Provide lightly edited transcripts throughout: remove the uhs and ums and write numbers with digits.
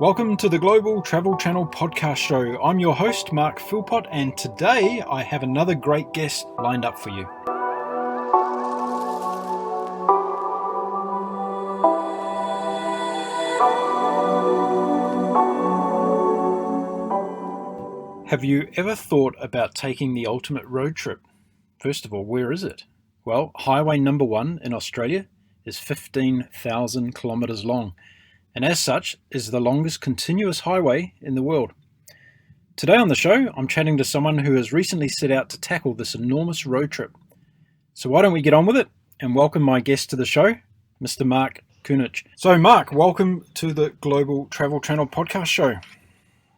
Welcome to the Global Travel Channel podcast show. I'm your host, Mark Philpott, and today I have another great guest lined up for you. Have you ever thought about taking the ultimate road trip? First of all, where is it? Well, Highway number 1 in Australia is 15,000 kilometres long, and as such is the longest continuous highway in the world. Today on the show, I'm chatting to someone who has recently set out to tackle this enormous road trip. So why don't we get on with it and welcome my guest to the show, Mr. Mark Cunich. So Mark, welcome to the Global Travel Channel podcast show.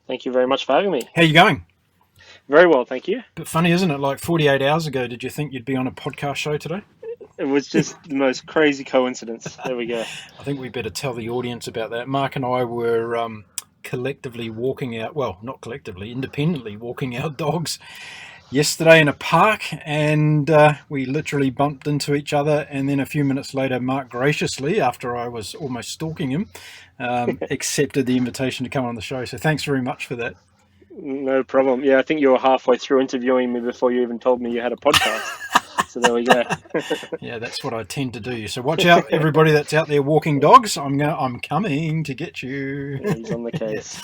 Thank you very much for having me. How are you going? Very well, thank you. But funny, isn't it? Like 48 hours ago, did you think you'd be on a podcast show today? It was just the most crazy coincidence. There we go. I think we better tell the audience about that. Mark and I were collectively walking out, well, not collectively, independently walking our dogs yesterday in a park, and we literally bumped into each other, and then a few minutes later, Mark graciously, after I was almost stalking him, accepted the invitation to come on the show. So thanks very much for that. No problem. Yeah, I think you were halfway through interviewing me before you even told me you had a podcast. So there we go. Yeah, that's what I tend to do. So watch out, everybody that's out there walking dogs. I'm coming to get you. Yeah, he's on the case.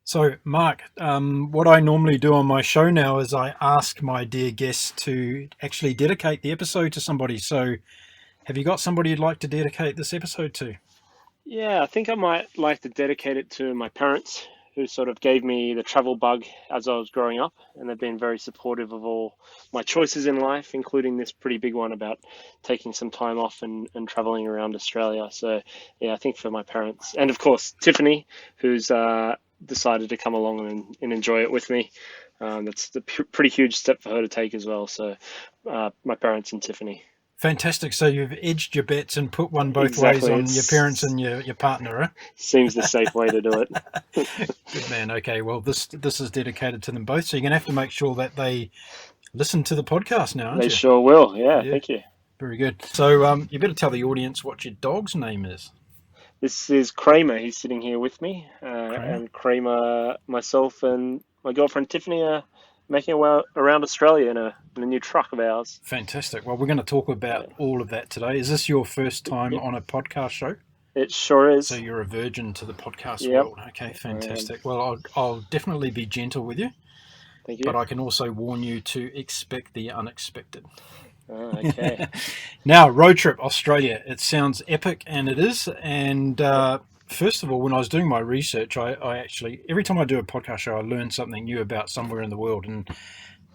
So, Mark, what I normally do on my show now is I ask my dear guests to actually dedicate the episode to somebody. So, have you got somebody you'd like to dedicate this episode to? Yeah, I think I might like to dedicate it to my parents, who sort of gave me the travel bug as I was growing up, and they've been very supportive of all my choices in life, including this pretty big one about taking some time off and traveling around Australia. So, yeah, I think for my parents, and of course, Tiffany, who's decided to come along and enjoy it with me. That's a pretty huge step for her to take as well. So my parents and Tiffany. Fantastic. So you've edged your bets and put one both Exactly. ways on your parents and your partner, huh? Seems the safe way to do it. Good man. Okay, well, this is dedicated to them both, so you're going to have to make sure that they listen to the podcast now, aren't you? They sure will. Yeah, thank you. Very good. So you better tell the audience what your dog's name is. This is Kramer. He's sitting here with me. And Kramer, myself, and my girlfriend Tiffany are making our way around Australia in a new truck of ours. Fantastic. Well, we're going to talk about all of that today. Is this your first time on a podcast show? It sure is. So you're a virgin to the podcast world. Okay, fantastic. Well, I'll definitely be gentle with you. Thank you. But I can also warn you to expect the unexpected. Oh, okay. Now, road trip Australia. It sounds epic, and it is. And first of all, when I was doing my research, I actually, every time I do a podcast show, I learn something new about somewhere in the world. And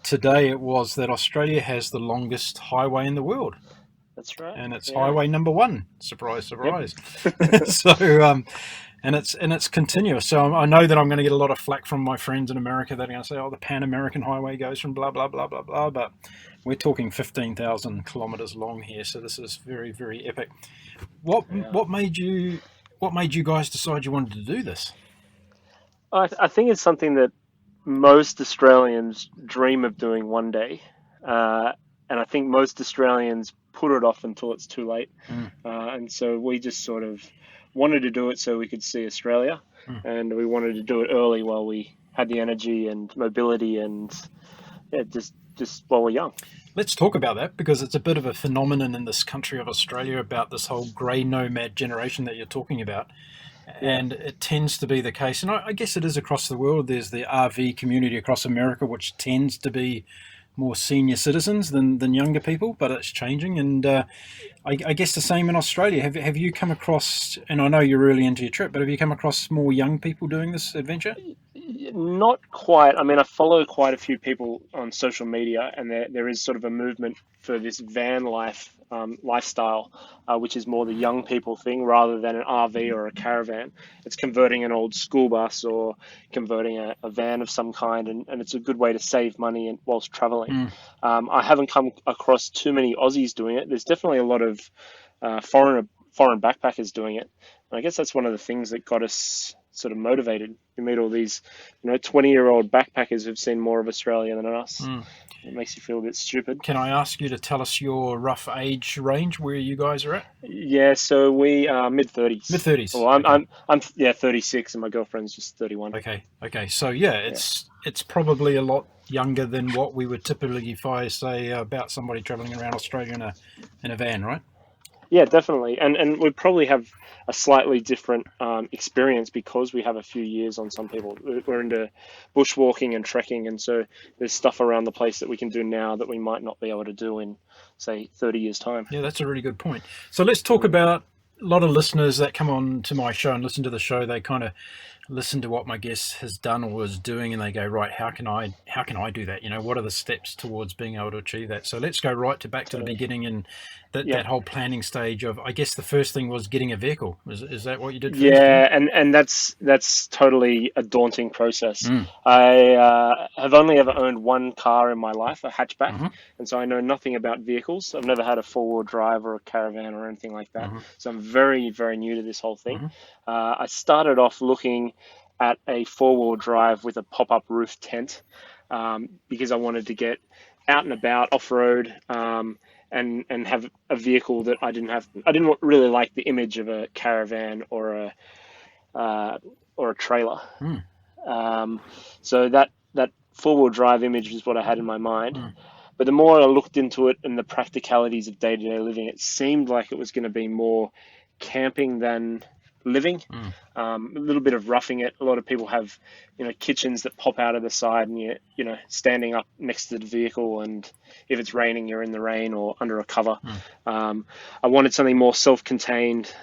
today it was that Australia has the longest highway in the world. That's right. And it's Highway number 1. Surprise, surprise. Yep. So, and it's continuous. So I know that I'm going to get a lot of flack from my friends in America that are going to say, oh, the Pan-American Highway goes from blah, blah, blah, blah, blah. But we're talking 15,000 kilometres long here. So this is very, very epic. What made you guys decide you wanted to do this? I think it's something that most Australians dream of doing one day. And I think most Australians put it off until it's too late. And so we just sort of wanted to do it so we could see Australia. And we wanted to do it early while we had the energy and mobility and just while we're young. Let's talk about that, because it's a bit of a phenomenon in this country of Australia about this whole grey nomad generation that you're talking about. And it tends to be the case, and I guess it is across the world. There's the RV community across America, which tends to be more senior citizens than younger people, but it's changing. And I guess the same in Australia. Have you come across, and I know you're really into your trip, but have you come across more young people doing this adventure? Not quite. I mean, I follow quite a few people on social media, and there is sort of a movement for this van life lifestyle, which is more the young people thing rather than an RV or a caravan. It's converting an old school bus or converting a van of some kind, and it's a good way to save money whilst traveling. I haven't come across too many Aussies doing it. There's definitely a lot of foreign backpackers doing it. And I guess that's one of the things that got us sort of motivated. You meet all these, 20-year-old backpackers who've seen more of Australia than us. It makes you feel a bit stupid. Can I ask you to tell us your rough age range where you guys are at? Yeah, so we are mid-30s. Mid-30s. Well, I'm 36, and my girlfriend's just 31. Okay. So yeah, it's probably a lot younger than what we would typically say about somebody traveling around Australia in a van, right? Yeah, definitely. And we probably have a slightly different experience because we have a few years on some people. We're into bushwalking and trekking, and so there's stuff around the place that we can do now that we might not be able to do in, say, 30 years' time. Yeah, that's a really good point. So let's talk about a lot of listeners that come on to my show and listen to the show. They kind of listen to what my guest has done or is doing, and they go, right, how can I do that? What are the steps towards being able to achieve that? So let's go back to the beginning and that whole planning stage of, I guess the first thing was getting a vehicle. Is that what you did first? Yeah, and that's totally a daunting process. I have only ever owned one car in my life, a hatchback, and so I know nothing about vehicles. I've never had a four-wheel drive or a caravan or anything like that. So I'm very, very new to this whole thing. I started off looking at a four-wheel drive with a pop-up roof tent because I wanted to get out and about off-road and have a vehicle that I didn't have. I didn't really like the image of a caravan or a trailer. So that four-wheel drive image is what I had in my mind. But the more I looked into it and the practicalities of day-to-day living, it seemed like it was going to be more camping than living. A little bit of roughing it. A lot of people have, kitchens that pop out of the side, and you're standing up next to the vehicle, and if it's raining, you're in the rain or under a cover. I wanted something more self-contained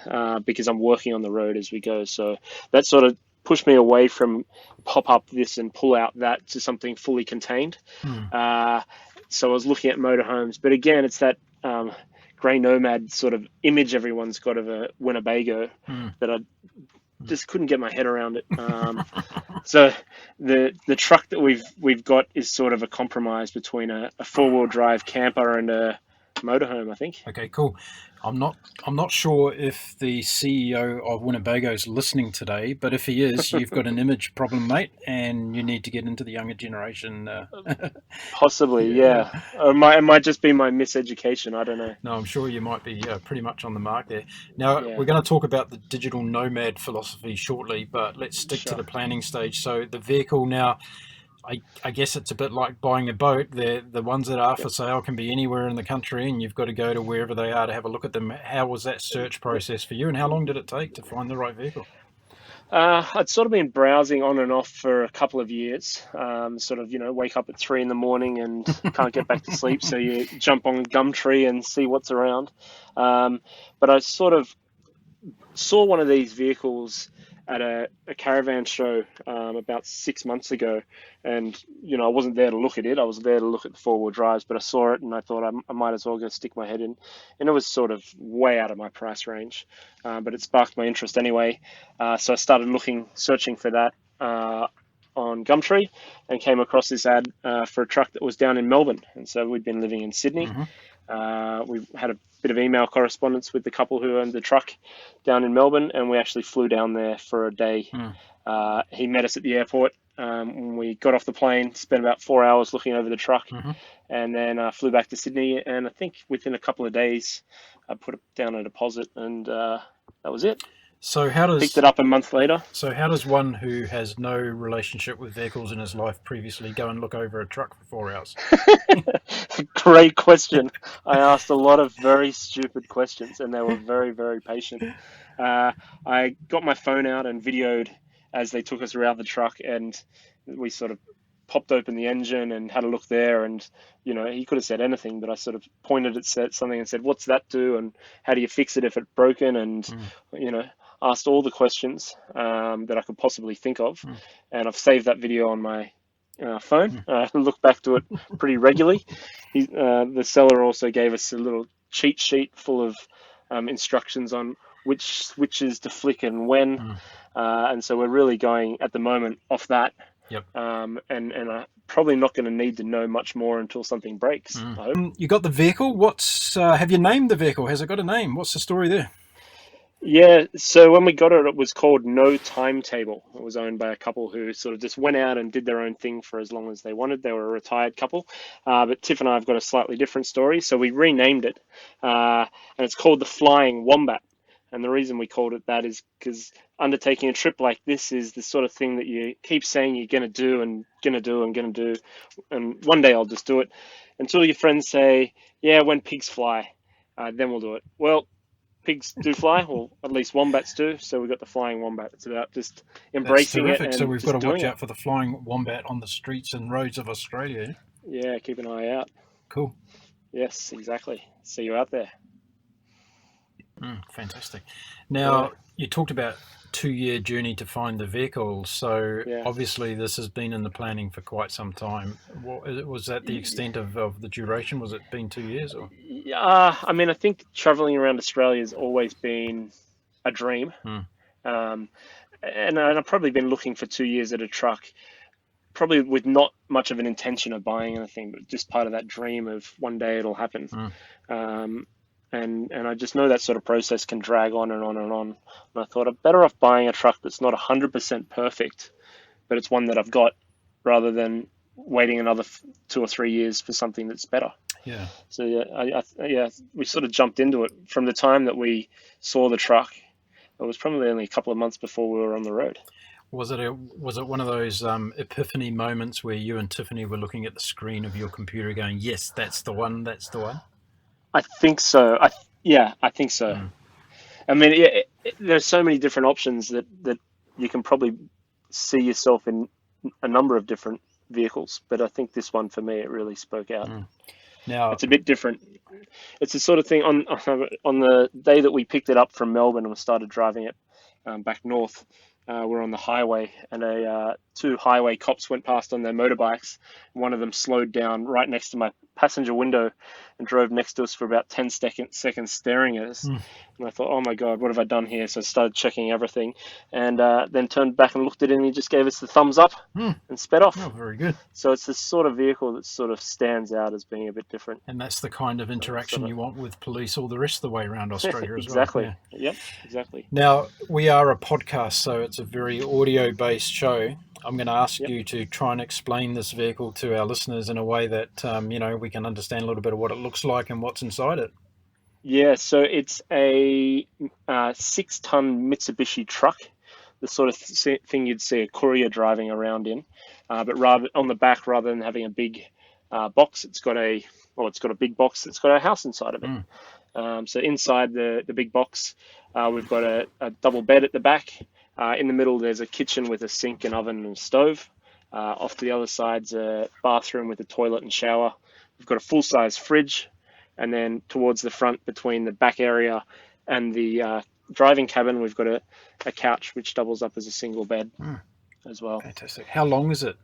because I'm working on the road as we go. So that sort of pushed me away from pop up this and pull out that to something fully contained. So I was looking at motorhomes, but again, it's that Grey Nomad sort of image everyone's got of a Winnebago that I just couldn't get my head around it. So the truck that we've got is sort of a compromise between a four-wheel drive camper and a motorhome, I think. Okay, cool. I'm not sure if the CEO of Winnebago is listening today, but if he is, you've got an image problem, mate, and you need to get into the younger generation. Possibly, yeah. Or it might just be my miseducation. I don't know. No, I'm sure you might be pretty much on the mark there. Now, we're going to talk about the digital nomad philosophy shortly, but let's stick to the planning stage. So the vehicle now, I guess it's a bit like buying a boat. The ones that are for sale can be anywhere in the country, and you've got to go to wherever they are to have a look at them. How was that search process for you, and how long did it take to find the right vehicle? I'd sort of been browsing on and off for a couple of years. Wake up at 3 a.m. and can't get back to sleep, so you jump on Gumtree and see what's around. But I sort of saw one of these vehicles at a caravan show about 6 months ago, and I wasn't there to look at it. I was there to look at the four-wheel drives, but I saw it and I thought I might as well go stick my head in, and it was sort of way out of my price range, but it sparked my interest anyway. So I started searching for that on Gumtree, and came across this ad for a truck that was down in Melbourne. And so we'd been living in Sydney. We've had a bit of email correspondence with the couple who owned the truck down in Melbourne, and we actually flew down there for a day. He met us at the airport. We got off the plane, spent about 4 hours looking over the truck, and then flew back to Sydney. And I think within a couple of days, I put down a deposit, and that was it. So picked it up a month later. So how does one who has no relationship with vehicles in his life previously go and look over a truck for 4 hours? Great question. I asked a lot of very stupid questions, and they were very, very patient. I got my phone out and videoed as they took us around the truck, and we sort of popped open the engine and had a look there, and he could have said anything, but I sort of pointed at something and said, "What's that do? And how do you fix it if it's broken?" And asked all the questions that I could possibly think of, and I've saved that video on my phone. I look back to it pretty regularly. The seller also gave us a little cheat sheet full of instructions on which switches to flick and when, and so we're really going at the moment off that. And I'm probably not going to need to know much more until something breaks. I hope. You got the vehicle. Have you named the vehicle? Has it got a name? What's the story there? Yeah, so when we got it, it was called No Timetable. It was owned by a couple who sort of just went out and did their own thing for as long as they wanted. They were a retired couple. But Tiff and I have got a slightly different story. So we renamed it, and it's called the Flying Wombat. And the reason we called it that is because undertaking a trip like this is the sort of thing that you keep saying you're going to do and going to do and going to do. And one day I'll just do it until your friends say, yeah, when pigs fly, then we'll do it. Well, pigs do fly, or at least wombats do. So we've got the Flying Wombat. It's about just That's embracing it terrific. So and we've got just to watch doing it. out for the flying wombat on the streets and roads of Australia. Yeah, keep an eye out. Cool. Yes, exactly. See you out there. Fantastic. Yeah, Now, you talked about 2-year journey to find the vehicle. So yeah. obviously this has been in the planning for quite some time. Was that the extent of the duration? Was it been 2 years or? Yeah, I mean, I think traveling around Australia has always been a dream. Mm, Um, and I've probably been looking for 2 years at a truck, probably with not much of an intention of buying anything, but just part of that dream of one day it'll happen. mm. Um, and I just know that sort of process can drag on and on and on. And I thought I'm better off buying a truck that's not 100% perfect, but it's one that I've got, rather than waiting another 2 or 3 years for something that's better. Yeah. So yeah, yeah, we sort of jumped into it from the time that we saw the truck. It was probably only a couple of months before we were on the road. Was it one of those epiphany moments where you and Tiffany were looking at the screen of your computer going, yes, that's the one, that's the one? I think so. Yeah, I think so. Mm. I mean, there's so many different options that you can probably see yourself in a number of different vehicles, but I think this one for me, it really spoke out. Now, It's a bit different. It's the sort of thing on the day that we picked it up from Melbourne and we started driving it back north. We're on the highway, and two highway cops went past on their motorbikes. One of them slowed down right next to my passenger window and drove next to us for about 10 seconds staring at us. And I thought, oh my God, what have I done here? So I started checking everything, and then turned back and looked at it, and he just gave us the thumbs up and sped off. oh, very good. So it's this sort of vehicle that sort of stands out as being a bit different. And that's the kind of interaction Sort you want with police all the rest of the way around Australia as exactly. well. Yeah. Yep, exactly. Now, we are a podcast, so it's a very audio-based show. I'm going to ask Yep. you to try and explain this vehicle to our listeners in a way that, we can understand a little bit of what it looks like and what's inside it. Yeah, so it's a 6-ton Mitsubishi truck, the sort of thing you'd see a courier driving around in, but rather on the back, rather than having a big box, it's got a big box that's got a house inside of it. So inside the big box, we've got a double bed at the back. In the middle, there's a kitchen with a sink and oven and stove. Off to the other side's a bathroom with a toilet and shower. We've got a full-size fridge. And then towards the front, between the back area and the driving cabin, we've got a couch which doubles up as a single bed as well. Fantastic. How long is it?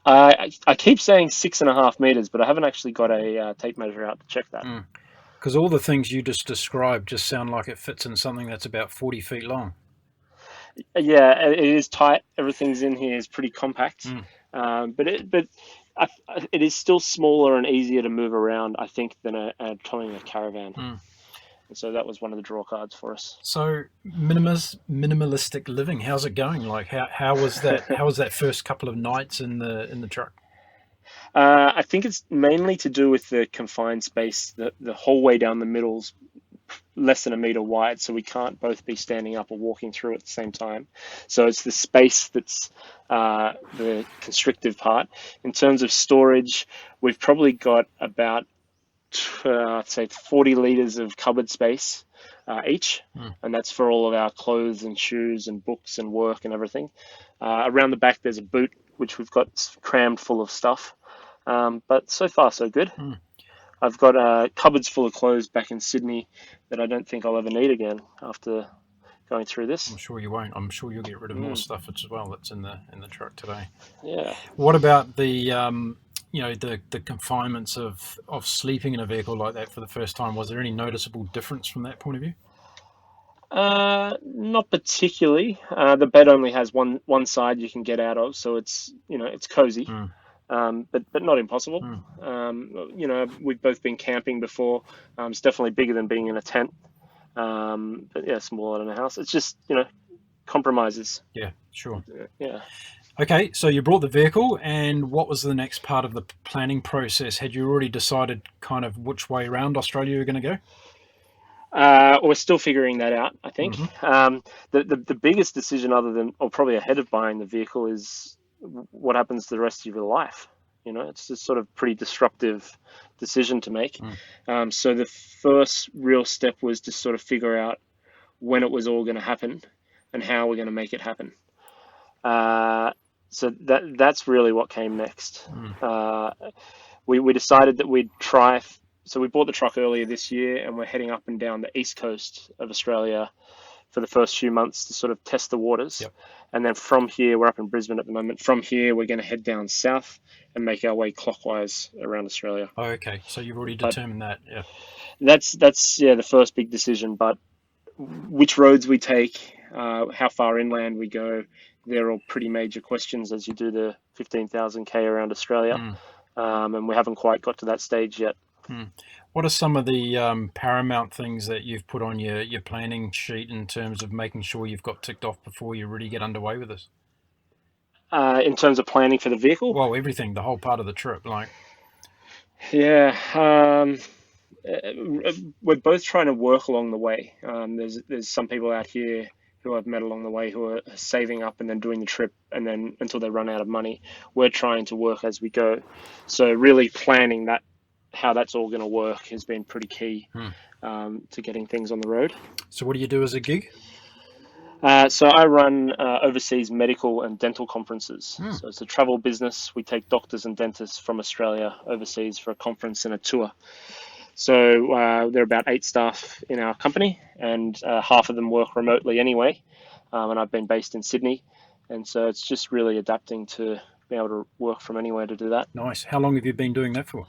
I keep saying 6.5 meters, but I haven't actually got a tape measure out to check that. Because all the things you just described just sound like it fits in something that's about 40 feet long. Yeah, it is tight. Everything's in here is pretty compact, but it is still smaller and easier to move around, I think, than a towing a caravan. And so that was one of the draw cards for us. So minimalistic living, how's it going? Like how was that? How was that first couple of nights in the truck? I think it's mainly to do with the confined space. The hallway down the middle's less than a meter wide, so we can't both be standing up or walking through at the same time. So it's the space that's the constrictive part. In terms of storage, we've probably got about I'd say 40 liters of cupboard space each, and that's for all of our clothes and shoes and books and work and everything. Around the back, there's a boot which we've got crammed full of stuff, but so far so good. I've got cupboards full of clothes back in Sydney that I don't think I'll ever need again after going through this. I'm sure you won't. I'm sure you'll get rid of more stuff as well that's in the truck today. Yeah. What about the the confinements of sleeping in a vehicle like that for the first time? Was there any noticeable difference from that point of view? Not particularly. The bed only has one side you can get out of, so it's cozy. But not impossible. We've both been camping before. It's definitely bigger than being in a tent. But yeah, smaller than a house. It's just, compromises. Yeah, sure. Yeah. Okay, so you brought the vehicle, and what was the next part of the planning process? Had you already decided kind of which way around Australia you're going to go? We're still figuring that out, I think. Mm-hmm. The biggest decision, other than, or probably ahead of buying the vehicle, is what happens to the rest of your life. It's a sort of pretty disruptive decision to make. So the first real step was to sort of figure out when it was all going to happen and how we're going to make it happen. So that's really what came next. We decided that we'd try. So we bought the truck earlier this year, and we're heading up and down the east coast of Australia for the first few months to sort of test the waters. Yep. And then from here, we're up in Brisbane at the moment. From here, we're going to head down south and make our way clockwise around Australia. Oh, okay. So you've already determined that, yeah. That's the first big decision. But which roads we take, how far inland we go, they're all pretty major questions as you do the 15,000 k around Australia. And we haven't quite got to that stage yet. What are some of the paramount things that you've put on your planning sheet in terms of making sure you've got ticked off before you really get underway with this? In terms of planning for the vehicle? Well, everything, the whole part of the trip, like. Yeah, we're both trying to work along the way. There's some people out here who I've met along the way who are saving up and then doing the trip, and then until they run out of money. We're trying to work as we go. So really planning that, how that's all going to work, has been pretty key to getting things on the road. So what do you do as a gig? So I run overseas medical and dental conferences. So it's a travel business. We take doctors and dentists from Australia overseas for a conference and a tour. So there are about 8 staff in our company, and half of them work remotely anyway. And I've been based in Sydney. And so it's just really adapting to be able to work from anywhere to do that. Nice. How long have you been doing that for?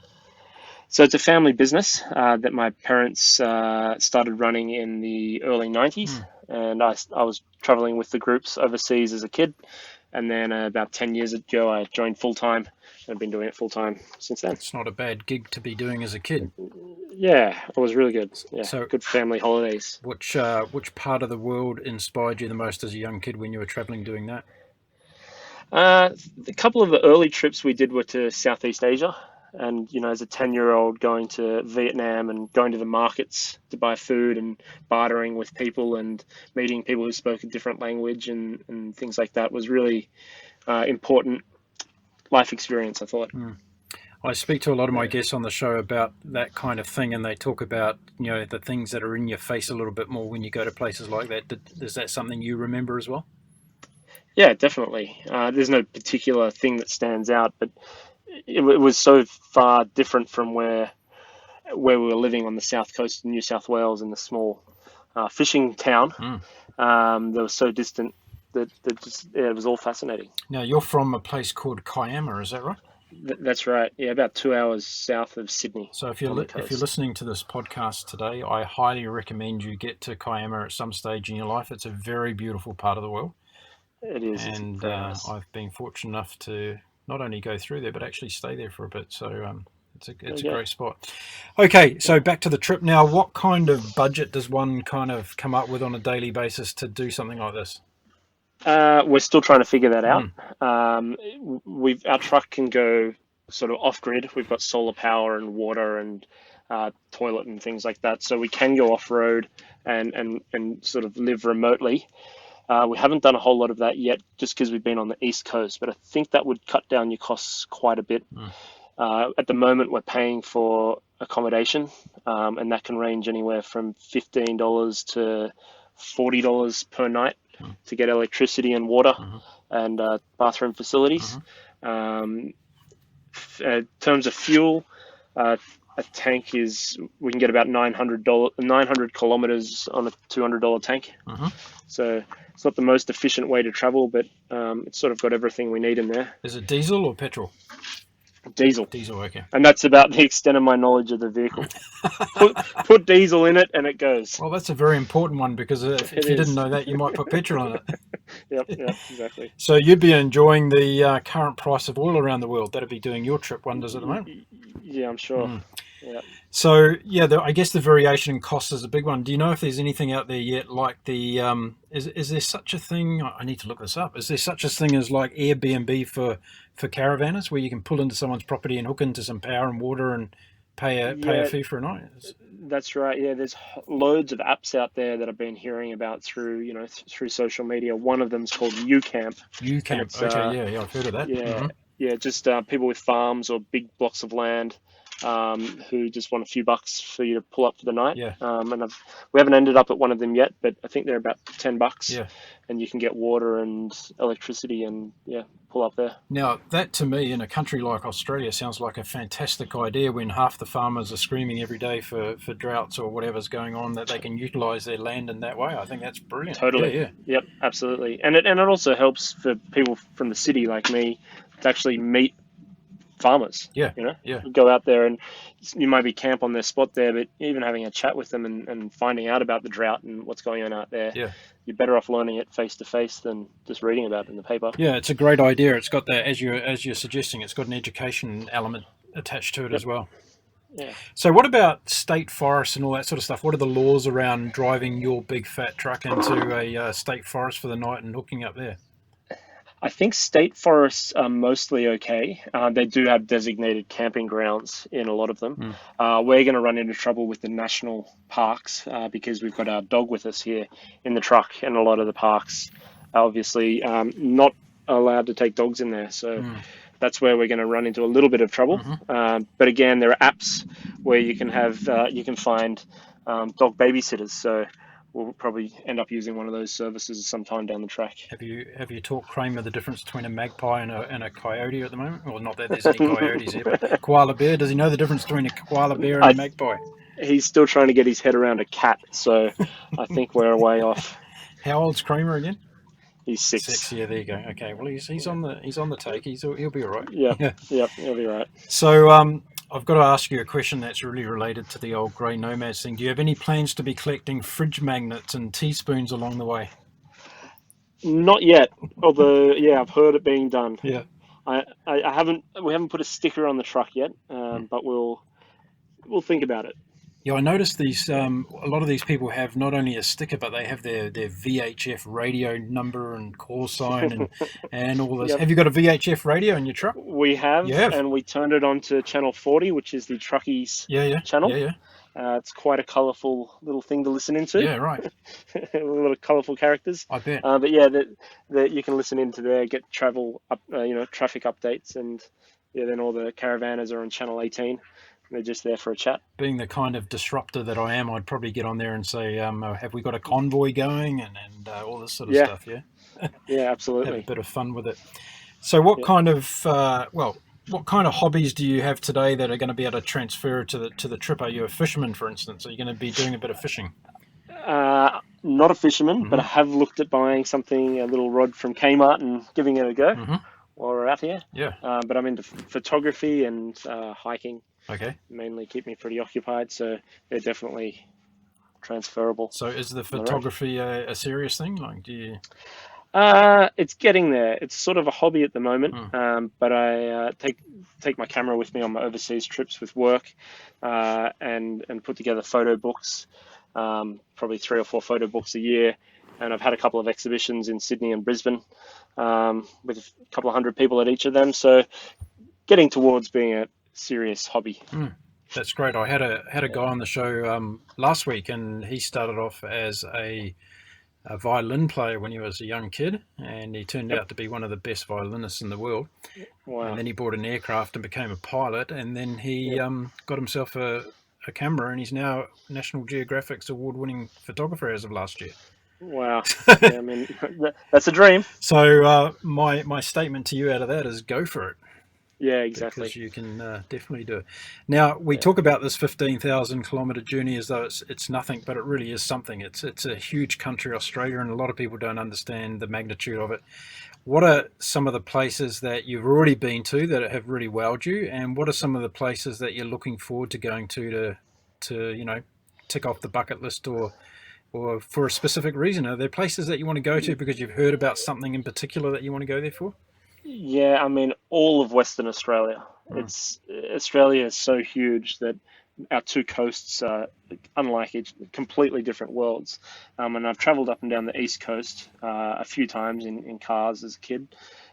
So it's a family business that my parents started running in the early 90s. And I was traveling with the groups overseas as a kid. And then about 10 years ago, I joined full-time, and I've been doing it full-time since then. It's not a bad gig to be doing as a kid. Yeah, it was really good. Yeah, so good family holidays. Which part of the world inspired you the most as a young kid when you were traveling doing that? A couple of the early trips we did were to Southeast Asia. And, as a 10-year-old going to Vietnam and going to the markets to buy food and bartering with people and meeting people who spoke a different language and things like that was really important life experience, I thought. I speak to a lot of my guests on the show about that kind of thing, and they talk about, the things that are in your face a little bit more when you go to places like that. Is that something you remember as well? Yeah, definitely. There's no particular thing that stands out, but it was so far different from where we were living on the south coast of New South Wales in the small fishing town. That was so distant that it was all fascinating. Now, you're from a place called Kiama, is that right? That's right. Yeah, about 2 hours south of Sydney. So if you're listening to this podcast today, I highly recommend you get to Kiama at some stage in your life. It's a very beautiful part of the world. It is. And I've been fortunate enough to not only go through there, but actually stay there for a bit. So it's a great spot. Okay, so back to the trip now. What kind of budget does one kind of come up with on a daily basis to do something like this? We're still trying to figure that out. Our truck can go sort of off grid. We've got solar power and water and toilet and things like that, so we can go off road and sort of live remotely. We haven't done a whole lot of that yet, just because we've been on the East Coast, but I think that would cut down your costs quite a bit. At the moment, we're paying for accommodation, and that can range anywhere from $15 to $40 per night to get electricity and water and bathroom facilities. In terms of fuel, a tank we can get about $900 kilometers on a $200 tank. So it's not the most efficient way to travel, but it's sort of got everything we need in there. Is it diesel or petrol? Diesel. Diesel, okay. And that's about the extent of my knowledge of the vehicle. put diesel in it and it goes. Well, that's a very important one, because if you didn't know that, you might put petrol in it. Yep, exactly. So you'd be enjoying the current price of oil around the world. That'd be doing your trip wonders at the moment. Yeah, I'm sure. Yeah. So yeah, I guess the variation in cost is a big one. Do you know if there's anything out there yet like the is there such a thing? I need to look this up. Is there such a thing as like Airbnb for caravanners where you can pull into someone's property and hook into some power and water and pay a Yeah, fee for a night? that's right. Yeah, there's loads of apps out there that I've been hearing about through, through social media. One of them's called UCamp, and UCamp. it's Okay, yeah, I've heard of that. yeah, yeah, just people with farms or big blocks of land, who just want a few bucks for you to pull up for the night. Yeah. And we haven't ended up at one of them yet, but I think they're about $10, Yeah. and you can get water and electricity and pull up there. Now, that to me, in a country like Australia, sounds like a fantastic idea when half the farmers are screaming every day for droughts or whatever's going on, that they can utilise their land in that way. I think that's brilliant. Totally. Yeah, yeah. Yep, absolutely. And it also helps for people from the city like me to actually meet farmers. Yeah, yeah. Go out there and you maybe camp on their spot there, but even having a chat with them and finding out about the drought and what's going on out there, you're better off learning it face to face than just reading about it in the paper. Yeah, it's a great idea. It's got that, as you're suggesting, it's got an education element attached to it as well. Yeah. So what about state forests and all that sort of stuff? What are the laws around driving your big fat truck into a state forest for the night and hooking up there? I think state forests are mostly okay. They do have designated camping grounds in a lot of them. We're going to run into trouble with the national parks because we've got our dog with us here in the truck, and a lot of the parks are obviously not allowed to take dogs in there. So that's where we're going to run into a little bit of trouble. But again, there are apps where you can find dog babysitters. So we'll probably end up using one of those services sometime down the track. Have you taught Kramer the difference between a magpie and a coyote at the moment? Well, not that there's any coyotes here, but koala bear. Does he know the difference between a koala bear and a magpie? He's still trying to get his head around a cat, so I think we're a way off. How old's Kramer again? He's 6. 6. Yeah, there you go. Okay, well he's on the take. He'll be all right. Yeah, he'll be right. So I've got to ask you a question that's really related to the old Grey Nomads thing. Do you have any plans to be collecting fridge magnets and teaspoons along the way? Not yet, although I've heard it being done. Yeah. We haven't put a sticker on the truck yet, but we'll think about it. Yeah, I noticed these. A lot of these people have not only a sticker, but they have their VHF radio number and call sign and all this. Yep. Have you got a VHF radio in your truck? We have, and we turned it on to channel 40, which is the truckies channel. Yeah. It's quite a colourful little thing to listen into. Yeah, right. A lot of colourful characters. I bet. But yeah, that you can listen into there, get travel up, traffic updates, and then all the caravanners are on channel 18. They're just there for a chat. Being the kind of disruptor that I am, I'd probably get on there and say, have we got a convoy going and all this sort of stuff, yeah? Yeah, absolutely. Have a bit of fun with it. So what kind of hobbies do you have today that are going to be able to transfer to the trip? Are you a fisherman, for instance? Are you going to be doing a bit of fishing? Not a fisherman, but I have looked at buying a little rod from Kmart and giving it a go while we're out here. Yeah. But I'm into photography and hiking. Okay. Mainly keep me pretty occupied, so they're definitely transferable. So is the photography a serious thing? Like, do you? It's getting there. It's sort of a hobby at the moment, but I take my camera with me on my overseas trips with work, and put together photo books, probably 3 or 4 photo books a year. And I've had a couple of exhibitions in Sydney and Brisbane, with a couple of hundred people at each of them. So getting towards being a serious hobby. That's great. I had a guy on the show last week, and he started off as a violin player when he was a young kid, and he turned out to be one of the best violinists in the world. Wow. And then he bought an aircraft and became a pilot, and then he got himself a camera, and he's now National Geographic's award-winning photographer as of last year. Wow. Yeah, I mean, that's a dream. So my statement to you out of that is go for it. Yeah, exactly. Because you can definitely do it. Now, we talk about this 15,000 kilometre journey as though it's nothing, but it really is something. It's a huge country, Australia, and a lot of people don't understand the magnitude of it. What are some of the places that you've already been to that have really wowed you, and what are some of the places that you're looking forward to going to tick off the bucket list or for a specific reason? Are there places that you want to go to because you've heard about something in particular that you want to go there for? Yeah, I mean, all of Western Australia. Australia is so huge that our two coasts are unlike each, completely different worlds. And I've traveled up and down the East Coast a few times in cars as a kid,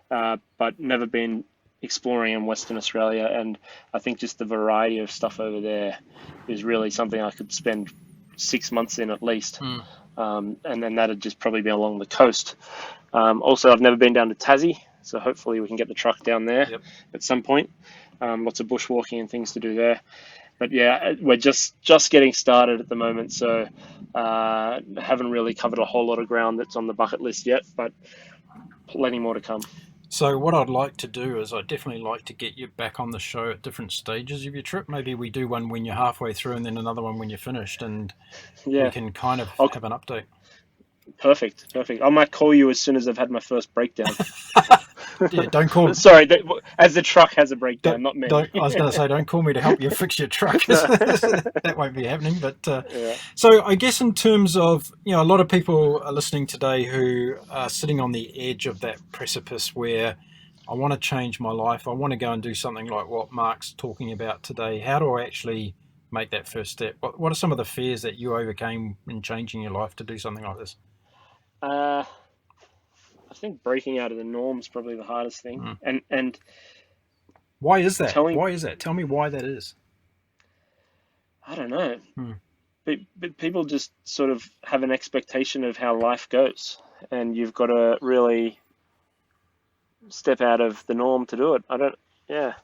but never been exploring in Western Australia. And I think just the variety of stuff over there is really something I could spend 6 months in at least. And then that'd just probably be along the coast. Also, I've never been down to Tassie, so hopefully we can get the truck down there at some point. Lots of bushwalking and things to do there. But yeah, we're just getting started at the moment, so haven't really covered a whole lot of ground that's on the bucket list yet, but plenty more to come. So what I'd like to do is I'd definitely like to get you back on the show at different stages of your trip. Maybe we do one when you're halfway through and then another one when you're finished, and we can kind of have an update. Perfect. I might call you as soon as I've had my first breakdown. Yeah, don't call. Sorry, as the truck has a breakdown, not me. I was going to say, don't call me to help you fix your truck. That won't be happening. But so I guess in terms of, a lot of people are listening today who are sitting on the edge of that precipice where I want to change my life. I want to go and do something like what Mark's talking about today. How do I actually make that first step? What are some of the fears that you overcame in changing your life to do something like this? I think breaking out of the norm is probably the hardest thing. And why is that? Why is that? Tell me why that is. I don't know. But people just sort of have an expectation of how life goes, and you've got to really step out of the norm to do it. And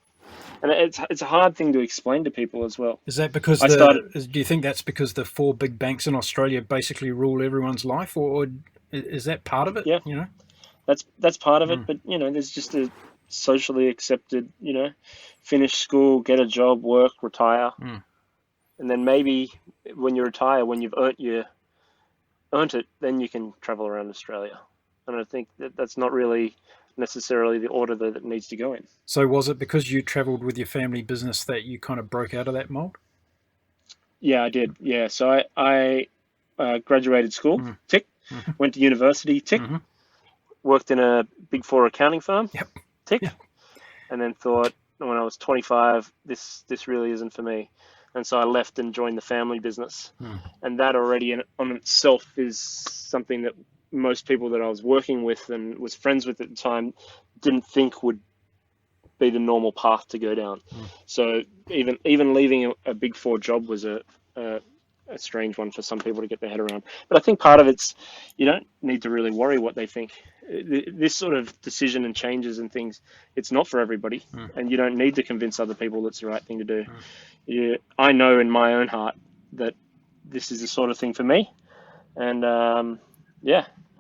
it's a hard thing to explain to people as well. Is that because do you think that's because the 4 big banks in Australia basically rule everyone's life, or is that part of it? Yeah. That's part of it, but there's just a socially accepted, finish school, get a job, work, retire, and then maybe when you retire, when you've earned it, then you can travel around Australia. And I think that's not really necessarily the order that it needs to go in. So was it because you travelled with your family business that you kind of broke out of that mold? Yeah, I did. Yeah, so I graduated school, tick. Went to university, tick. Worked in a Big 4 accounting firm, tick. And then thought, when I was 25, this really isn't for me. And so I left and joined the family business. And that already on itself is something that most people that I was working with and was friends with at the time didn't think would be the normal path to go down. So even leaving a Big 4 job was a strange one for some people to get their head around. But I think part of it's, you don't need to really worry what they think. This sort of decision and changes and things, it's not for everybody, and you don't need to convince other people it's the right thing to do. I know in my own heart that this is the sort of thing for me, and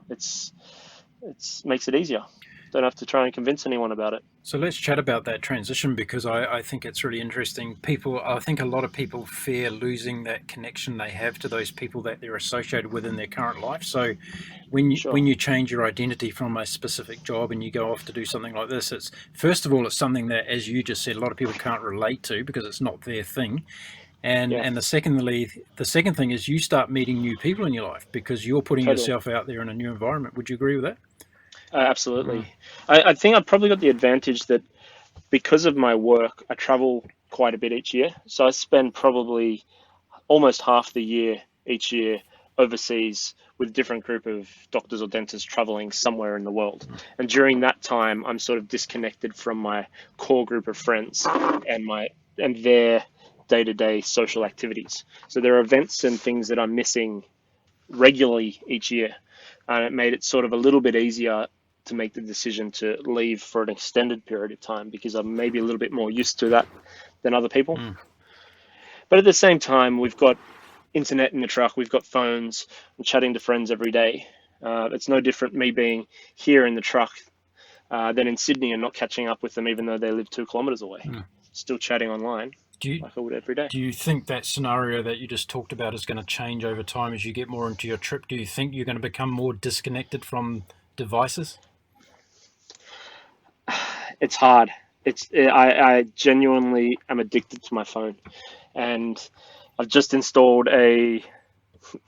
it's makes it easier. Don't have to try and convince anyone about it. So let's chat about that transition, because I think it's really interesting. I think a lot of people fear losing that connection they have to those people that they're associated with in their current life. So when you change your identity from a specific job and you go off to do something like this, it's first of all, it's something that, as you just said, a lot of people can't relate to because it's not their thing. And the second thing is you start meeting new people in your life because you're putting yourself out there in a new environment. Would you agree with that? Absolutely. I think I've probably got the advantage that because of my work, I travel quite a bit each year. So I spend probably almost half the year each year overseas with a different group of doctors or dentists traveling somewhere in the world. And during that time, I'm sort of disconnected from my core group of friends and their day-to-day social activities. So there are events and things that I'm missing regularly each year. And it made it sort of a little bit easier to make the decision to leave for an extended period of time because I'm maybe a little bit more used to that than other people. But at the same time, we've got internet in the truck, we've got phones, I'm chatting to friends every day. It's no different me being here in the truck than in Sydney and not catching up with them even though they live 2 kilometres away. Still chatting online. Like I would every day. Do you think that scenario that you just talked about is going to change over time as you get more into your trip? Do you think you're going to become more disconnected from devices? It's hard. I genuinely am addicted to my phone, and I've just installed a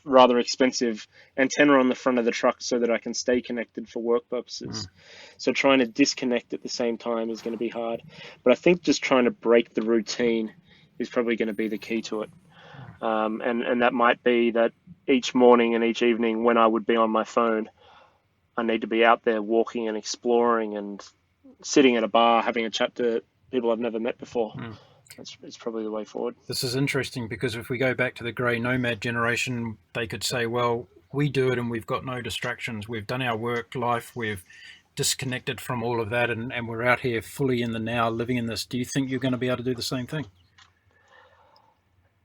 rather expensive antenna on the front of the truck so that I can stay connected for work purposes. So trying to disconnect at the same time is going to be hard. But I think just trying to break the routine is probably going to be the key to it. And that might be that each morning and each evening when I would be on my phone, I need to be out there walking and exploring and sitting at a bar, having a chat to people I've never met before. It's probably the way forward. This is interesting because if we go back to the Grey Nomad generation, they could say, well, we do it and we've got no distractions. We've done our work life. We've disconnected from all of that and we're out here fully in the now, living in this. Do you think you're going to be able to do the same thing?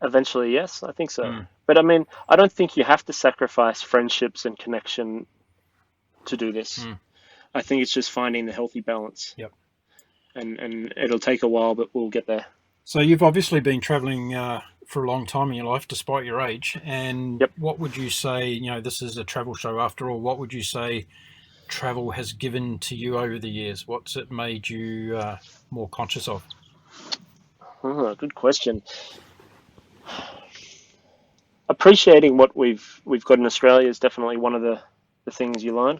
Eventually, yes, I think so. But I mean, I don't think you have to sacrifice friendships and connection to do this. I think it's just finding the healthy balance. Yep. And it'll take a while, but we'll get there. So you've obviously been traveling for a long time in your life, despite your age. And what would you say, you know, this is a travel show after all, what would you say travel has given to you over the years? What's it made you more conscious of? Good question. Appreciating what we've got in Australia is definitely one of the things you learn.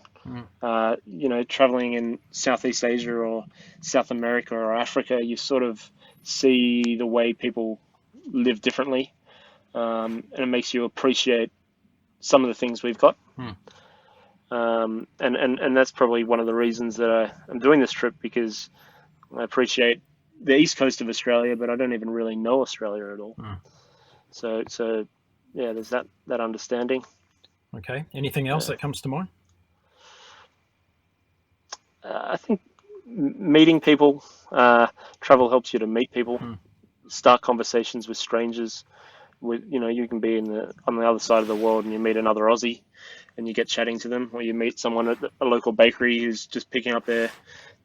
You know, traveling in Southeast Asia or South America or Africa, you sort of see the way people live differently, and it makes you appreciate some of the things we've got. And that's probably one of the reasons that I'm doing this trip, because I appreciate the east coast of Australia, but I don't even really know Australia at all. So yeah, there's that understanding. Okay. Anything else that comes to mind? I think meeting people, travel helps you to meet people, start conversations with strangers. You know, you can be on the other side of the world and you meet another Aussie and you get chatting to them, or you meet someone at a local bakery who's just picking up their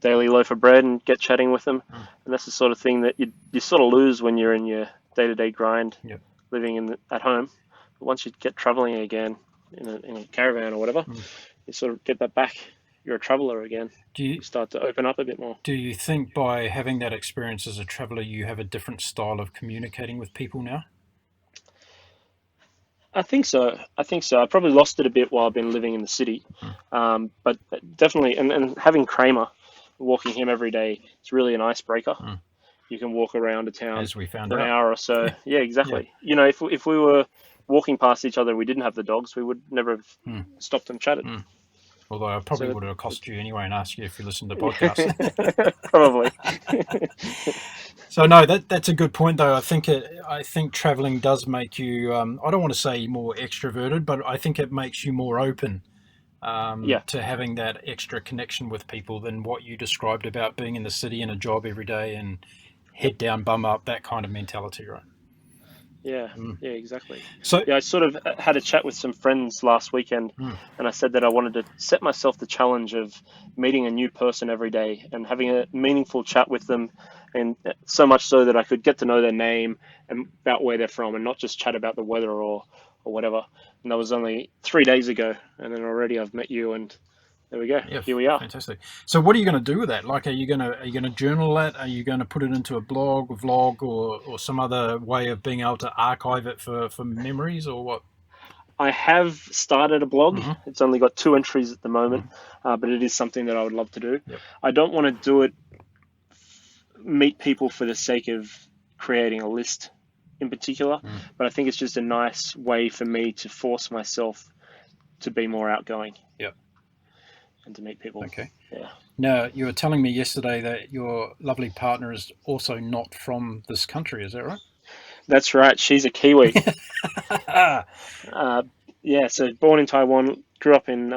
daily loaf of bread and get chatting with them. And that's the sort of thing that you sort of lose when you're in your day-to-day grind, living at home. But once you get traveling again in a caravan or whatever, you sort of get that back. You're a traveler again. You start to open up a bit more. Do you think by having that experience as a traveler, you have a different style of communicating with people now? I think so. I probably lost it a bit while I've been living in the city. But definitely, and having Kramer, walking him every day, it's really an icebreaker. You can walk around a town as we found for an out. hour or so. Yeah, exactly. You know, if we were walking past each other and we didn't have the dogs, we would never have stopped and chatted. Although I probably would have accosted you anyway and asked you if you listened to podcasts. Probably. So no, that's a good point though. I think traveling does make you, I don't want to say more extroverted, but I think it makes you more open to having that extra connection with people than what you described about being in the city in a job every day and head down, bum up, that kind of mentality, right? Yeah, exactly. So I sort of had a chat with some friends last weekend, and I said that I wanted to set myself the challenge of meeting a new person every day and having a meaningful chat with them, and so much so that I could get to know their name and about where they're from, and not just chat about the weather or whatever. And that was only 3 days ago, and then already I've met you, and there we go. Yeah, here we are. Fantastic. So what are you going to do with that? Like, are you going to journal that? Are you going to put it into a blog, vlog, or some other way of being able to archive it for memories, or what? I have started a blog. It's only got 2 entries at the moment, but it is something that I would love to do. I don't want to do it, meet people for the sake of creating a list in particular, but I think it's just a nice way for me to force myself to be more outgoing. And to meet people. Okay. Yeah. Now, you were telling me yesterday that your lovely partner is also not from this country. Is that right? That's right. She's a Kiwi. So born in Taiwan, grew up in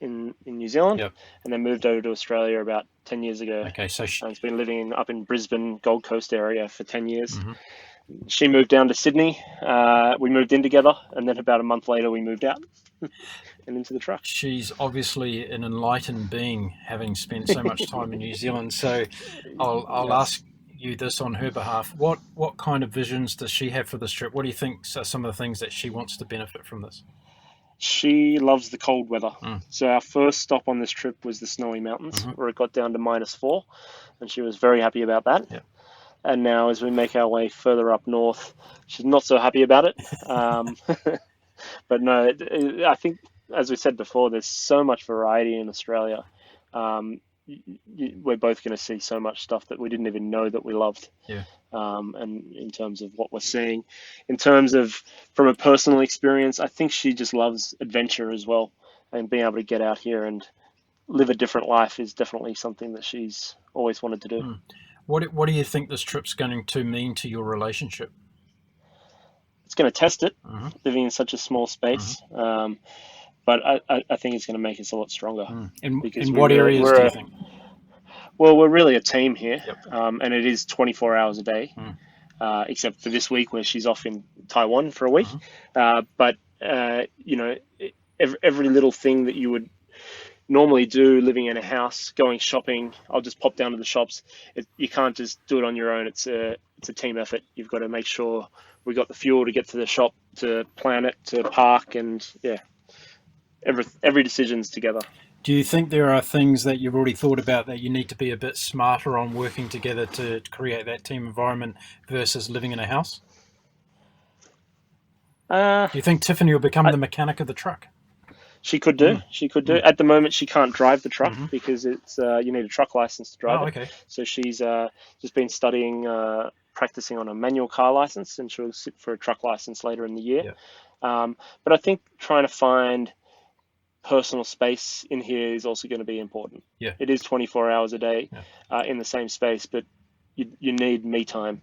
New Zealand, and then moved over to Australia about 10 years ago. Okay, so she's been living up in Brisbane, Gold Coast area for 10 years. She moved down to Sydney. We moved in together, and then about a month later, we moved out. And into the truck. She's obviously an enlightened being, having spent so much time in New Zealand. So I'll ask you this on her behalf. What kind of visions does she have for this trip? What do you think are some of the things that she wants to benefit from this? She loves the cold weather. So our first stop on this trip was the Snowy Mountains, where it got down to -4, and she was very happy about that. And now as we make our way further up north, she's not so happy about it. But no, I think, as we said before, there's so much variety in Australia. we're both going to see so much stuff that we didn't even know that we loved. Yeah. And in terms of what we're seeing, in terms of from a personal experience, I think she just loves adventure as well, and being able to get out here and live a different life is definitely something that she's always wanted to do. What do you think this trip's going to mean to your relationship? It's going to test it, living in such a small space. But I think it's going to make us a lot stronger. In what areas do you think? Well, we're really a team here, Yep. And it is 24 hours a day, except for this week where she's off in Taiwan for a week. But you know, every little thing that you would normally do living in a house, going shopping, I'll just pop down to the shops. You can't just do it on your own. It's a team effort. You've got to make sure we got the fuel to get to the shop, to plan it, to park, and every decision's together. Do you think there are things that you've already thought about that you need to be a bit smarter on working together to create that team environment versus living in a house? Do you think Tiffany will become the mechanic of the truck? She could do. She could do. At the moment, she can't drive the truck because it's you need a truck license to drive it. Okay. So she's just been studying, practicing on a manual car license, and she'll sit for a truck license later in the year. Yeah. But I think trying to find personal space in here is also going to be important. Yeah. It is 24 hours a day in the same space, but you need me time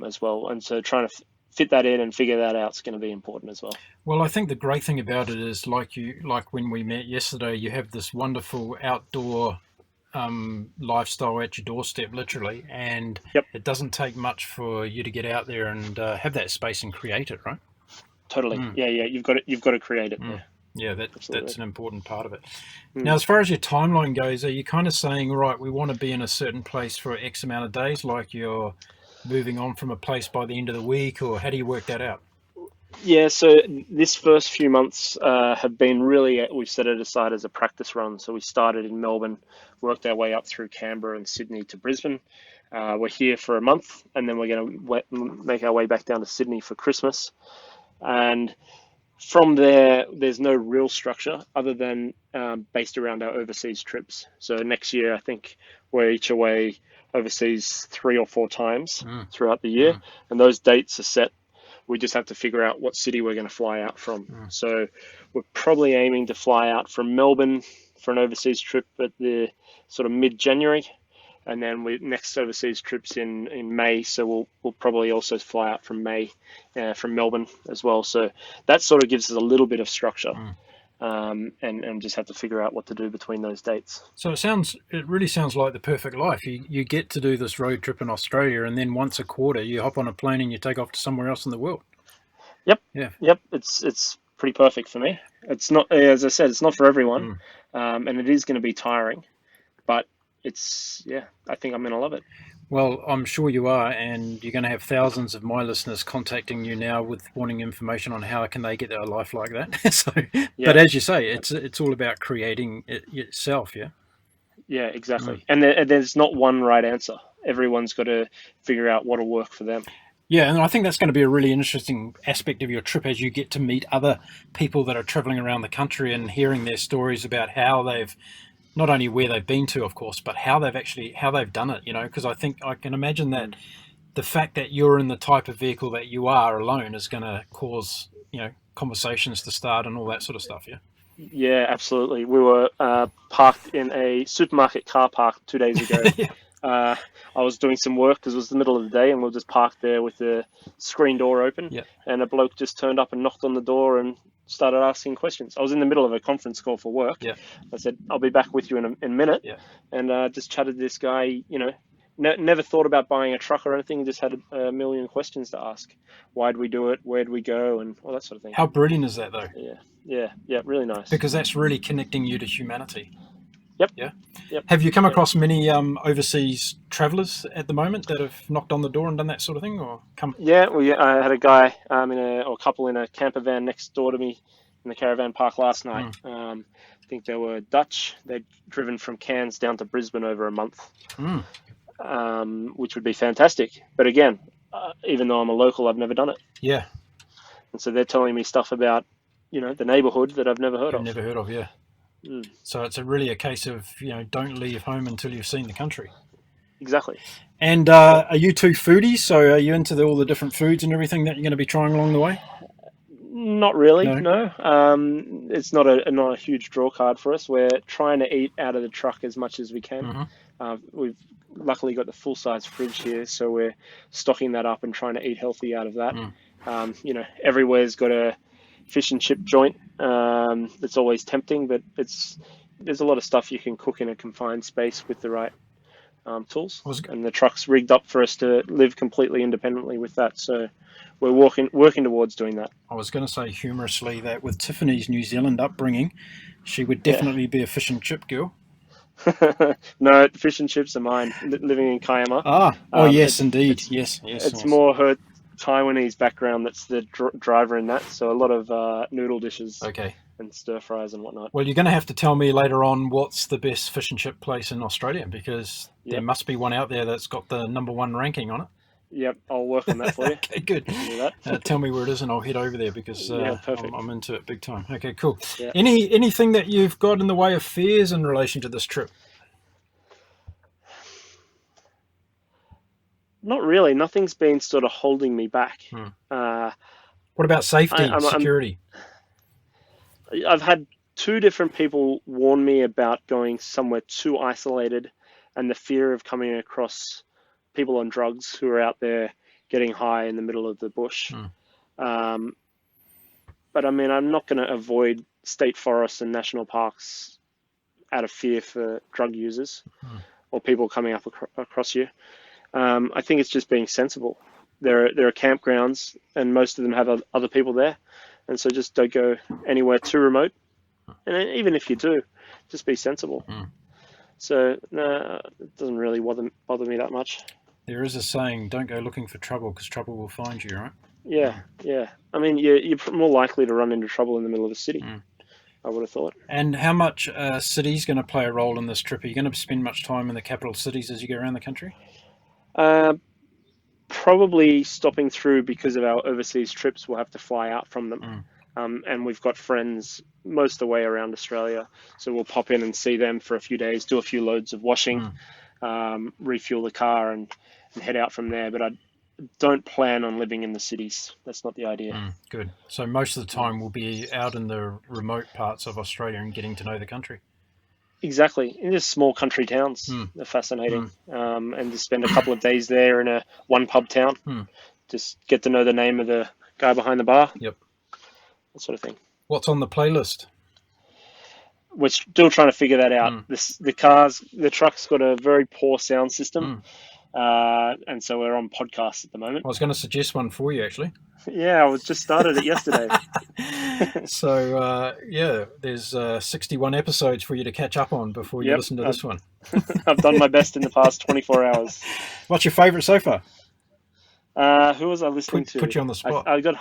as well. And so trying to fit that in and figure that out is going to be important as well. Well, I think the great thing about it is like when we met yesterday, you have this wonderful outdoor lifestyle at your doorstep, literally, and it doesn't take much for you to get out there and have that space and create it, right? Totally. Yeah. You've got to create it. Yeah, that's an important part of it. Now, as far as your timeline goes, are you kind of saying, right, we want to be in a certain place for X amount of days, like you're moving on from a place by the end of the week, or how do you work that out? Yeah, so this first few months have been really, we've set it aside as a practice run. So we started in Melbourne, worked our way up through Canberra and Sydney to Brisbane. We're here for a month, and then we're going to make our way back down to Sydney for Christmas. And from there, there's no real structure other than based around our overseas trips. So next year, I think we're each away overseas 3 or 4 times throughout the year, and those dates are set. We just have to figure out what city we're going to fly out from. So we're probably aiming to fly out from Melbourne for an overseas trip at the sort of mid-January, and then next overseas trips in May. So we'll probably also fly out from May from Melbourne as well. So that sort of gives us a little bit of structure. And just have to figure out what to do between those dates. So it really sounds like the perfect life. You get to do this road trip in Australia, and then once a quarter you hop on a plane and you take off to somewhere else in the world. Yep. Yeah. Yep. It's pretty perfect for me. It's not, as I said, it's not for everyone, and it is going to be tiring, but I think I'm going to love it. Well, I'm sure you are, and you're going to have thousands of my listeners contacting you now with wanting information on how can they get their life like that. So, but as you say, it's all about creating it yourself, yeah? Yeah, exactly. And there's not one right answer. Everyone's got to figure out what'll work for them. Yeah, and I think that's going to be a really interesting aspect of your trip as you get to meet other people that are traveling around the country and hearing their stories about how they've, not only where they've been to, of course, but how they've done it, because I think I can imagine that the fact that you're in the type of vehicle that you are alone is going to cause, conversations to start and all that sort of stuff, yeah? Yeah, absolutely. We were parked in a supermarket car park 2 days ago. I was doing some work because it was the middle of the day, and we were just parked there with the screen door open, and a bloke just turned up and knocked on the door and started asking questions. I was in the middle of a conference call for work. I said, I'll be back with you in a minute. And just chatted to this guy, never thought about buying a truck or anything, just had a million questions to ask. Why'd we do it? Where'd we go? And all that sort of thing. How brilliant is that, though? Yeah, really nice. Because that's really connecting you to humanity. Yep. Yeah. Yep. Have you come across many overseas travellers at the moment that have knocked on the door and done that sort of thing, or come? Yeah, I had a guy or a couple in a camper van next door to me in the caravan park last night. I think they were Dutch. They'd driven from Cairns down to Brisbane over a month, which would be fantastic. But again, even though I'm a local, I've never done it. Yeah. And so they're telling me stuff about, the neighbourhood that I've never heard of. Never heard of, yeah. So it's really a case of, don't leave home until you've seen the country. Exactly. And are you two foodies? So are you into all the different foods and everything that you're going to be trying along the way? Not really, No. no. It's not a huge draw card for us. We're trying to eat out of the truck as much as we can. We've luckily got the full-size fridge here, so we're stocking that up and trying to eat healthy out of that. Everywhere's got a fish and chip joint. It's always tempting, but there's a lot of stuff you can cook in a confined space with the right tools. And the truck's rigged up for us to live completely independently with that. So we're working towards doing that. I was going to say humorously that with Tiffany's New Zealand upbringing, she would definitely be a fish and chip girl. No, fish and chips are mine. Living in Kiama. Yes, indeed. Yes. It's more her Taiwanese background that's the driver in that. So a lot of noodle dishes. Okay. And stir fries and whatnot. Well, you're going to have to tell me later on what's the best fish and chip place in Australia, because there must be one out there that's got the #1 ranking on it. Yep, I'll work on that for you. Okay, good. Do that. Tell me where it is and I'll head over there, because I'm into it big time. Okay, cool. Yeah. Anything that you've got in the way of fears in relation to this trip? Not really. Nothing's been sort of holding me back. What about safety, security? I've had 2 different people warn me about going somewhere too isolated, and the fear of coming across people on drugs who are out there getting high in the middle of the bush. But I mean, I'm not going to avoid state forests and national parks out of fear for drug users or people coming up across you. I think it's just being sensible. There are campgrounds, and most of them have other people there. And so just don't go anywhere too remote. And even if you do, just be sensible. So no, it doesn't really bother me that much. There is a saying, don't go looking for trouble because trouble will find you, right? Yeah. I mean, you're more likely to run into trouble in the middle of a city, I would have thought. And how much city's going to play a role in this trip? Are you going to spend much time in the capital cities as you go around the country? Probably stopping through because of our overseas trips. We'll have to fly out from them. And we've got friends most of the way around Australia. So we'll pop in and see them for a few days, do a few loads of washing, refuel the car and head out from there. But I don't plan on living in the cities. That's not the idea. Good. So most of the time we'll be out in the remote parts of Australia and getting to know the country. Exactly. In just small country towns. They're fascinating. And to spend a couple of days there in a one pub town. Just get to know the name of the guy behind the bar. Yep. That sort of thing. What's on the playlist? We're still trying to figure that out. The truck's got a very poor sound system. And so we're on podcasts at the moment. I was going to suggest one for you, actually. Yeah, I just started it yesterday. So, there's 61 episodes for you to catch up on before you listen to this one. I've done my best in the past 24 hours. What's your favourite so far? Who was I listening to? Put you on the spot. I got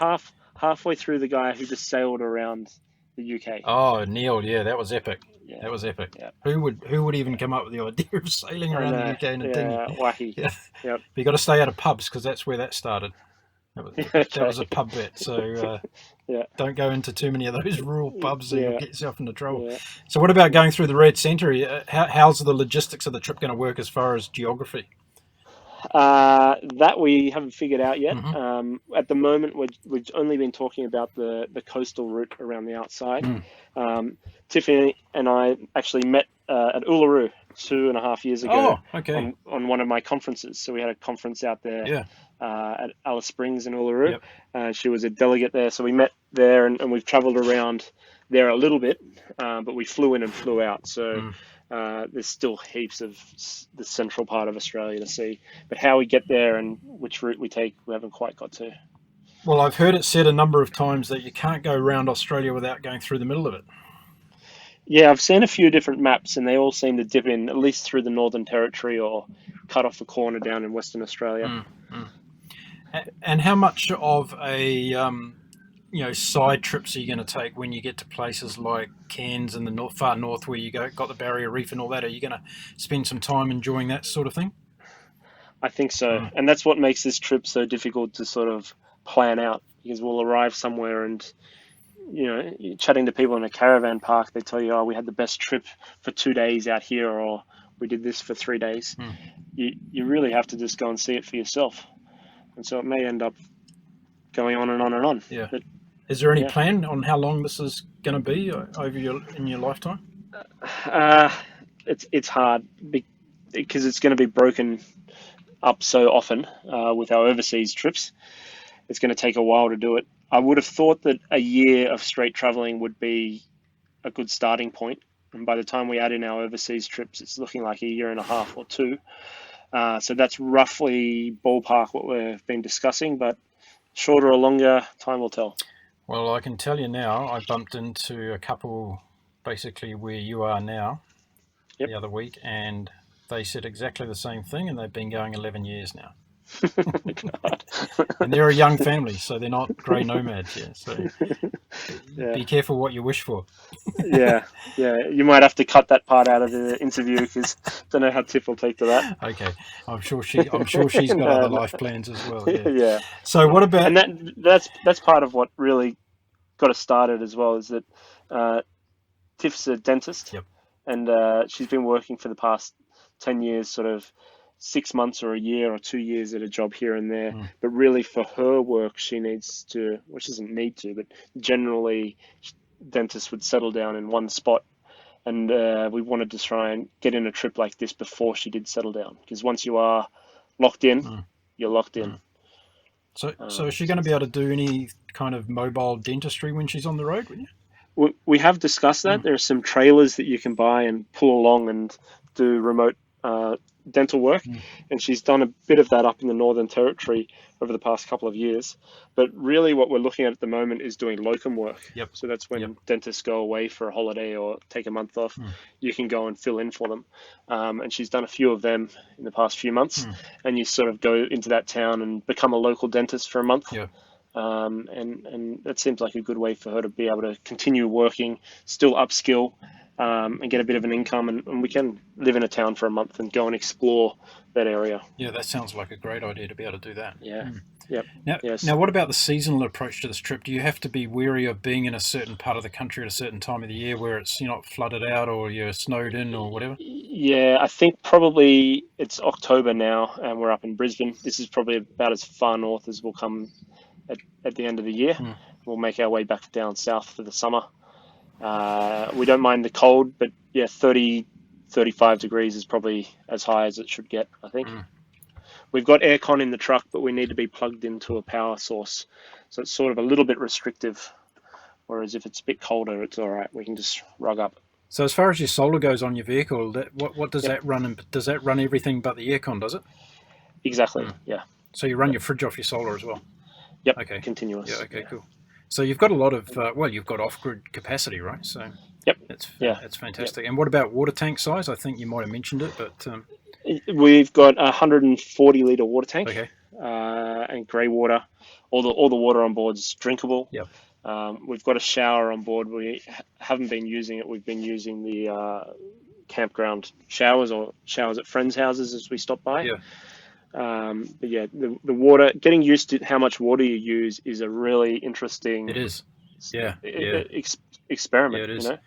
halfway through the guy who just sailed around the UK. Oh, Neil, that was epic. Yeah. That was epic. Yeah. Who would even come up with the idea of sailing around the UK in a dinghy? Wacky. Yeah. Yep. But you got to stay out of pubs because that's where that started. That was a pub bet. So don't go into too many of those rural pubs and you'll get yourself into trouble. Yeah. So what about going through the Red Centre? How's the logistics of the trip going to work as far as geography? That we haven't figured out yet. At the moment, we've only been talking about the coastal route around the outside. Tiffany and I actually met at Uluru 2.5 years ago on one of my conferences. So we had a conference out there at Alice Springs in Uluru. She was a delegate there. So we met there and we've traveled around there a little bit, but we flew in and flew out. So there's still heaps of the central part of Australia to see. But how we get there and which route we take, we haven't quite got to. Well, I've heard it said a number of times that you can't go around Australia without going through the middle of it. Yeah, I've seen a few different maps and they all seem to dip in at least through the Northern Territory or cut off a corner down in Western Australia. And how much of a side trips are you going to take when you get to places like Cairns in the far north where you got the Barrier Reef and all that? Are you going to spend some time enjoying that sort of thing? I think so. And that's what makes this trip so difficult to sort of plan out, because we'll arrive somewhere and chatting to people in a caravan park, they tell you, oh, we had the best trip for 2 days out here, or we did this for 3 days. You really have to just go and see it for yourself. And so it may end up going on and on and on. Yeah. But, is there any plan on how long this is going to be in your lifetime? It's hard because it's going to be broken up so often with our overseas trips. It's going to take a while to do it. I would have thought that a year of straight traveling would be a good starting point. And by the time we add in our overseas trips, it's looking like a year and a half or two. So that's roughly ballpark what we've been discussing, but shorter or longer, time will tell. Well, I can tell you now, I bumped into a couple basically where you are now the other week, and they said exactly the same thing, and they've been going 11 years now. And they're a young family, so they're not grey nomads yet. So be careful what you wish for. yeah. You might have to cut that part out of the interview because I don't know how Tiff will take to that. Okay, I'm sure she's got other life plans as well. Yeah. So what about? And that's part of what really got us started as well. Is that Tiff's a dentist, and she's been working for the past 10 years, sort of 6 months or a year or 2 years at a job here and there. But really for her work, she needs to, well, she doesn't need to, but generally dentists would settle down in one spot. And we wanted to try and get in a trip like this before she did settle down. Because once you are locked in, you're locked in. So is she going to be able to do any kind of mobile dentistry when she's on the road, wouldn't you? We have discussed that. There are some trailers that you can buy and pull along and do remote dental work, and she's done a bit of that up in the Northern Territory over the past couple of years. But really what we're looking at the moment is doing locum work. So that's when dentists go away for a holiday or take a month off, you can go and fill in for them. And she's done a few of them in the past few months, and you sort of go into that town and become a local dentist for a month. And that seems like a good way for her to be able to continue working, still upskill, and get a bit of an income, and we can live in a town for a month and go and explore that area. Yeah, that sounds like a great idea to be able to do that. Now, what about the seasonal approach to this trip? Do you have to be wary of being in a certain part of the country at a certain time of the year where it's not flooded out or you're snowed in or whatever? Yeah, I think probably it's October now and we're up in Brisbane. This is probably about as far north as we'll come at the end of the year. We'll make our way back down south for the summer. We don't mind the cold, but 30, 35 degrees is probably as high as it should get, I think. We've got aircon in the truck, but we need to be plugged into a power source. So it's sort of a little bit restrictive. Whereas if it's a bit colder, it's all right. We can just rug up. So as far as your solar goes on your vehicle, what does that run? And does that run everything but the aircon, does it? Exactly, yeah. So you run your fridge off your solar as well? Yep, okay. Continuous. Yeah, okay, cool. So you've got a lot of, you've got off-grid capacity, right? So that's fantastic. And what about water tank size? I think you might have mentioned it, but... We've got a 140-litre water tank, okay. And grey water. All the water on board is drinkable. Yep. We've got a shower on board. We haven't been using it. We've been using the campground showers or showers at friends' houses as we stop by. Yeah. But yeah, the water, getting used to how much water you use is a really interesting. It is. Yeah. Experiment. Yeah, it is. You know,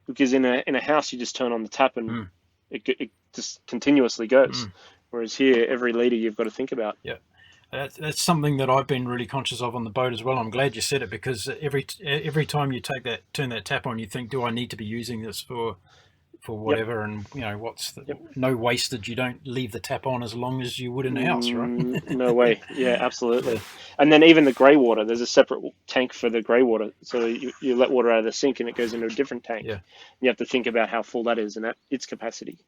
because in a house you just turn on the tap and it just continuously goes. Whereas here, every litre you've got to think about. Yeah. That's something that I've been really conscious of on the boat as well. I'm glad you said it, because every time you turn that tap on, you think, do I need to be using this for whatever? And what's no wastage. You don't leave the tap on as long as you would in a house, right? No way. Yeah, absolutely. And then even the grey water, there's a separate tank for the grey water. So you let water out of the sink and it goes into a different tank. Yeah. You have to think about how full that is and its capacity.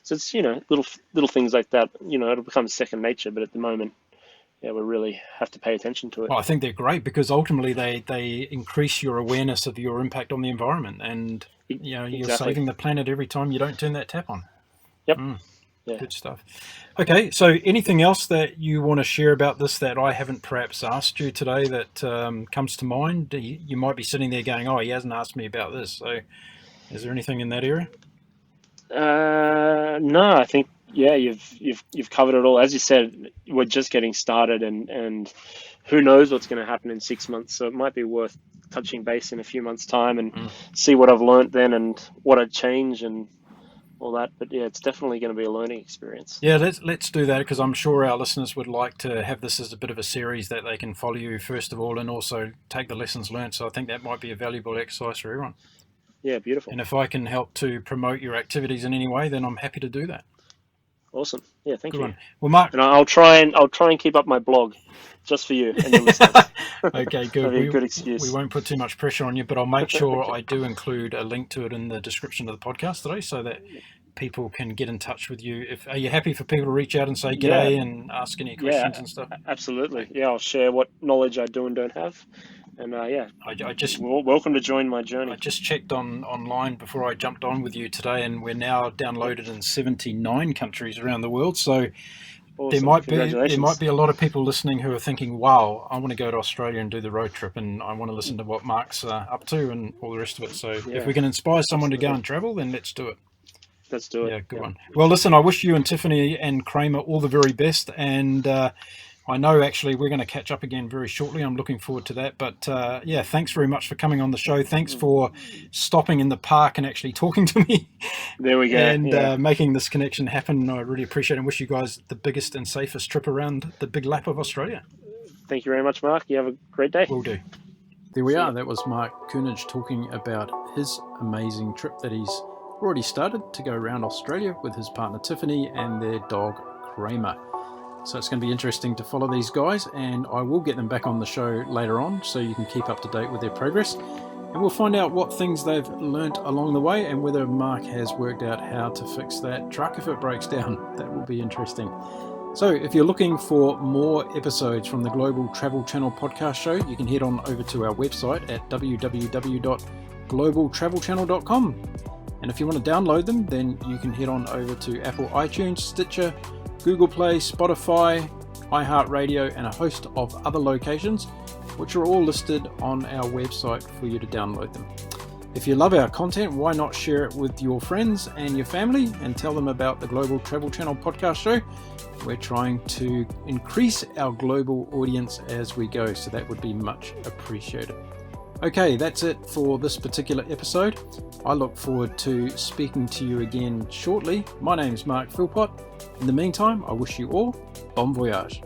So it's little things like that. It'll become second nature, but at the moment, we really have to pay attention to it. Well, I think they're great because ultimately they increase your awareness of your impact on the environment, and you're saving the planet every time you don't turn that tap on. Yep. Yeah. Good stuff. Okay, so anything else that you want to share about this that I haven't perhaps asked you today that comes to mind? You might be sitting there going, "Oh, he hasn't asked me about this." So, is there anything in that area? No, I think you've covered it all. As you said, we're just getting started, and who knows what's going to happen in 6 months. So it might be worth touching base in a few months' time and see what I've learned then and what I'd change and all that. But yeah, it's definitely going to be a learning experience. Yeah, let's do that, because I'm sure our listeners would like to have this as a bit of a series that they can follow you first of all and also take the lessons learned. So I think that might be a valuable exercise for everyone. Yeah, beautiful. And if I can help to promote your activities in any way, then I'm happy to do that. Awesome. Yeah, thank Good you. one. Well, Mark, and I'll try and keep up my blog just for you and your listeners. Okay, good. That'd be a good excuse. We won't put too much pressure on you, but I'll make sure Okay. I do include a link to it in the description of the podcast today, so that people can get in touch with you. Are you happy for people to reach out and say g'day and ask any questions and stuff? Absolutely. Yeah, I'll share what knowledge I do and don't have. And I just welcome to join my journey. I just checked online before I jumped on with you today, and we're now downloaded in 79 countries around the world. So Awesome. there might be a lot of people listening who are thinking, wow, I want to go to Australia and do the road trip, and I want to listen to what Mark's up to and all the rest of it. So if we can inspire someone to go and travel, then let's do it. Let's do it. Yeah, good one. Well, listen, I wish you and Tiffany and Kramer all the very best, and I know actually we're going to catch up again very shortly. I'm looking forward to that. But thanks very much for coming on the show. Thanks for stopping in the park and actually talking to me. There we go. And making this connection happen. I really appreciate it, and wish you guys the biggest and safest trip around the big lap of Australia. Thank you very much, Mark. You have a great day. Will do. There we are. That was Mark Cunich talking about his amazing trip that he's already started to go around Australia with his partner Tiffany and their dog Kramer. So it's going to be interesting to follow these guys, and I will get them back on the show later on so you can keep up to date with their progress, and we'll find out what things they've learnt along the way and whether Mark has worked out how to fix that truck if it breaks down. That will be interesting. So if you're looking for more episodes from the Global Travel Channel podcast show, you can head on over to our website at www.globaltravelchannel.com. And if you want to download them, then you can head on over to Apple iTunes, Stitcher, Google Play, Spotify, iHeartRadio, and a host of other locations, which are all listed on our website for you to download them. If you love our content, why not share it with your friends and your family and tell them about the Global Travel Channel podcast show? We're trying to increase our global audience as we go, so that would be much appreciated. Okay, that's it for this particular episode. I look forward to speaking to you again shortly. My name is Mark Philpott. In the meantime, I wish you all bon voyage.